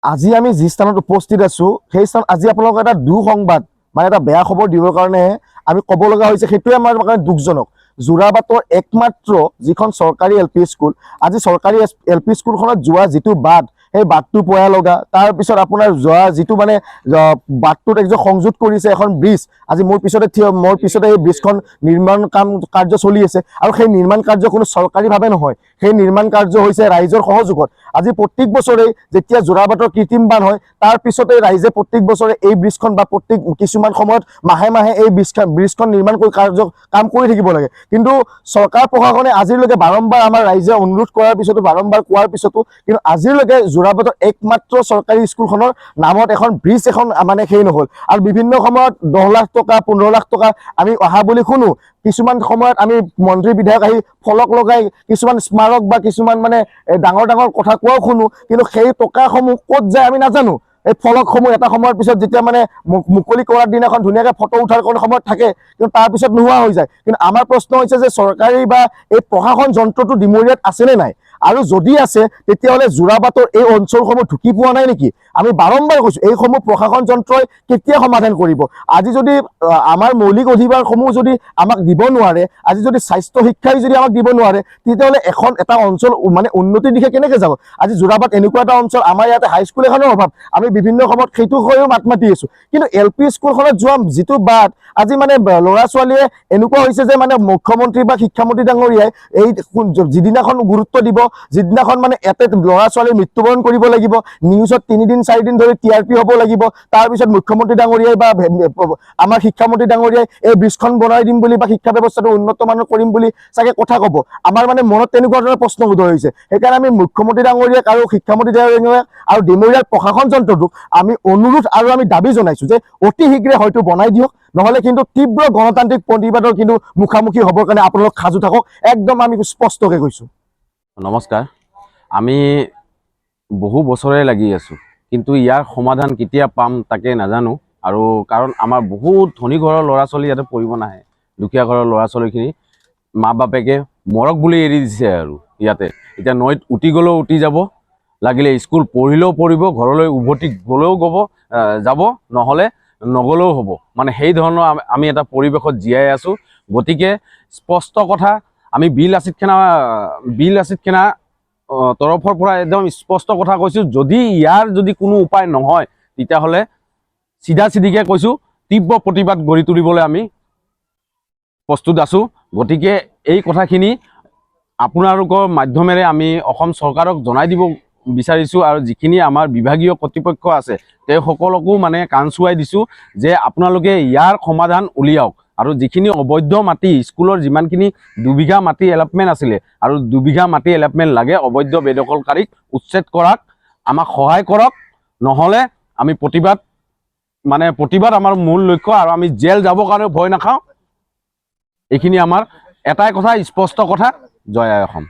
আজি আমি যি স্থানত উপস্থিত আছো সেই স্থান আজি আপোনালোকক এটা দুঃসংবাদ মানে এটা বেয়া খবৰ দিবৰ কাৰণে আমি ক'ব লগা হৈছে। সেইটোৱে আমাৰ কাৰণে দুখজনক। যোৰাবাটৰ একমাত্ৰ যিখন চৰকাৰী এল পি স্কুল, আজি চৰকাৰী এল পি স্কুলখনত যোৱা যিটো বাট, সেই বাটটো পয়া লগা, তাৰপিছত আপোনাৰ যোৱা যিটো মানে বাটটোত একদম সংযোগ কৰিছে এখন ব্ৰিজ। আজি মোৰ পিছতে এই ব্ৰিজখন নিৰ্মাণ কাৰ্য চলি আছে আৰু সেই নিৰ্মাণ কাৰ্য কোনো চৰকাৰীভাৱে নহয়, সেই নিৰ্মাণ কাৰ্য হৈছে ৰাইজৰ সহযোগত। আজি প্ৰত্যেক বছৰে যেতিয়া যোৰাবাটৰ কৃত্ৰিম বান হয়, তাৰ পিছতে ৰাইজে প্ৰত্যেক বছৰে এই ব্ৰিজখন বা প্ৰত্যেক কিছুমান সময়ত মাহে মাহে এই ব্ৰিজখন নিৰ্মাণ কৰি কাম কৰি থাকিব লাগে। কিন্তু চৰকাৰ প্ৰশাসনে আজিলৈকে বাৰম্বাৰ আমাৰ ৰাইজে অনুৰোধ কৰাৰ পিছতো, বাৰম্বাৰ কোৱাৰ পিছতো কিন্তু আজিলৈকে যোৰাবাটৰ একমাত্ৰ চৰকাৰী স্কুলখনৰ নামত এখন ব্ৰিজ মানে সেই নহ'ল। আৰু বিভিন্ন সময়ত 10 লাখ টকা 15 লাখ টকা আমি অহা বুলি শুনো। কিছুমান সময়ত আমি মন্ত্ৰী বিধায়ক আহি ফলক লগাই কিছুমান স্মাৰক বা কিছুমান মানে ডাঙৰ ডাঙৰ কথা কোৱাও শুনো, কিন্তু সেই টকাসমূহ ক'ত যায় আমি নাজানো। এই ফলকসমূহ এটা সময়ৰ পিছত যেতিয়া মানে মুকলি কৰাৰ দিনাখন ধুনীয়াকৈ ফটো উঠাৰ কোনো সময়ত থাকে, কিন্তু তাৰপিছত নোহোৱা হৈ যায়। কিন্তু আমাৰ প্ৰশ্ন হৈছে যে চৰকাৰী বা এই প্ৰশাসন যন্ত্ৰটো ডিমৰিয়াত আছেনে নাই, আৰু যদি আছে তেতিয়াহ'লে যোৰাবাটৰ এই অঞ্চলসমূহ ঢুকি পোৱা নাই নেকি? আমি বাৰম্বাৰ কৈছোঁ এইসমূহ প্ৰশাসন যন্ত্ৰই কেতিয়া সমাধান কৰিব? আজি যদি আমাৰ মৌলিক অধিকাৰসমূহ যদি আমাক দিব নোৱাৰে, আজি যদি স্বাস্থ্য শিক্ষাই যদি আমাক দিব নোৱাৰে, তেতিয়াহ'লে এটা অঞ্চল মানে উন্নতিৰ দিশে কেনেকৈ যাব? আজি যোৰাবাট এনেকুৱা এটা অঞ্চল, আমাৰ ইয়াতে হাইস্কুল এখনৰ অভাৱ, আমি বিভিন্ন সময়ত সেইটো হৈও মাত মাতি আছোঁ। কিন্তু এল পি স্কুলখনত যোৱা যিটো বাট, আজি মানে ল'ৰা ছোৱালীয়ে এনেকুৱা হৈছে যে মানে মুখ্যমন্ত্ৰী বা শিক্ষামন্ত্ৰী ডাঙৰীয়াই এই যিদিনাখন গুৰুত্ব দিব, যিদিনাখন মানে ইয়াতে ল'ৰা ছোৱালীৰ মৃত্যুবৰণ কৰিব লাগিব, নিউজত 3 দিন 4 দিন ধৰি TRP হ'ব লাগিব, তাৰপিছত মুখ্যমন্ত্ৰী ডাঙৰীয়াই বা আমাৰ শিক্ষামন্ত্ৰী ডাঙৰীয়াই এই ব্ৰিজখন বনাই দিম বুলি বা শিক্ষা ব্যৱস্থাটো উন্নত মানৰ কৰিম বুলি চাগে কথা ক'ব। আমাৰ মানে মনত তেনেকুৱা ধৰণৰ প্ৰশ্ন উদয় হৈছে। সেইকাৰণে আমি মুখ্যমন্ত্ৰী ডাঙৰীয়াক আৰু শিক্ষামন্ত্ৰী ডাঙৰীয়াক আৰু ডিমৰিয়াৰ প্ৰশাসন যন্ত্ৰটোক আমি অনুৰোধ আৰু আমি দাবী জনাইছোঁ যে অতি শীঘ্ৰে হয়তো বনাই দিয়ক, নহ'লে কিন্তু তীব্ৰ গণতান্ত্ৰিক প্ৰতিবাদৰ কিন্তু মুখামুখি হ'বৰ কাৰণে আপোনালোক সাজু থাকক। একদম আমি স্পষ্টকৈ কৈছোঁ। নমস্কাৰ। আমি বহু বছৰে লাগি আছোঁ, কিন্তু ইয়াৰ সমাধান কেতিয়া পাম তাকে নাজানো। আৰু কাৰণ আমাৰ বহুত ধনী ঘৰৰ ল'ৰা ছোৱালী ইয়াতে পঢ়িব নাহে, দুখীয়া ঘৰৰ ল'ৰা ছোৱালীখিনি মা বাপেকে মৰক বুলি এৰি দিছে। আৰু ইয়াতে এতিয়া নৈত উটি গ'লেও উটি যাব, লাগিলে স্কুল পঢ়িলেও পঢ়িব, ঘৰলৈ উভতি গ'লেও যাব, নহ'লে নগ'লেও হ'ব। মানে সেই ধৰণৰ আমি এটা পৰিৱেশত জীয়াই আছোঁ। গতিকে স্পষ্ট কথা, আমি বিল আছিদ খানা তৰফৰ পৰা একদম স্পষ্ট কথা কৈছোঁ, ইয়াৰ যদি কোনো উপায় নহয় তেতিয়াহ'লে চিধাকে কৈছোঁ, তীব্ৰ প্ৰতিবাদ গঢ়ি তুলিবলৈ আমি প্ৰস্তুত আছোঁ। গতিকে এই কথাখিনি আপোনালোকৰ মাধ্যমেৰে আমি অসম চৰকাৰক জনাই দিব বিচাৰিছোঁ, আৰু যিখিনি আমাৰ বিভাগীয় কৰ্তৃপক্ষ আছে তেওঁ সকলোকো মানে কাণ চুৱাই দিছোঁ যে আপোনালোকে ইয়াৰ সমাধান উলিয়াওক। আৰু যিখিনি অবৈধ মাটি, স্কুলৰ যিমানখিনি 2 বিঘা মাটি এলটমেণ্ট আছিলে আৰু 2 বিঘা মাটি এলটমেণ্ট লাগে অবৈধ বেদখলকাৰীক উচ্ছেদ কৰাক আমাক সহায় কৰক, নহ'লে আমি প্ৰতিবাদ আমাৰ মূল লক্ষ্য, আৰু আমি জেল যাবৰ কাৰণে ভয় নাখাওঁ। এইখিনি আমাৰ এটাই কথা, স্পষ্ট কথা। জয় আই অসম।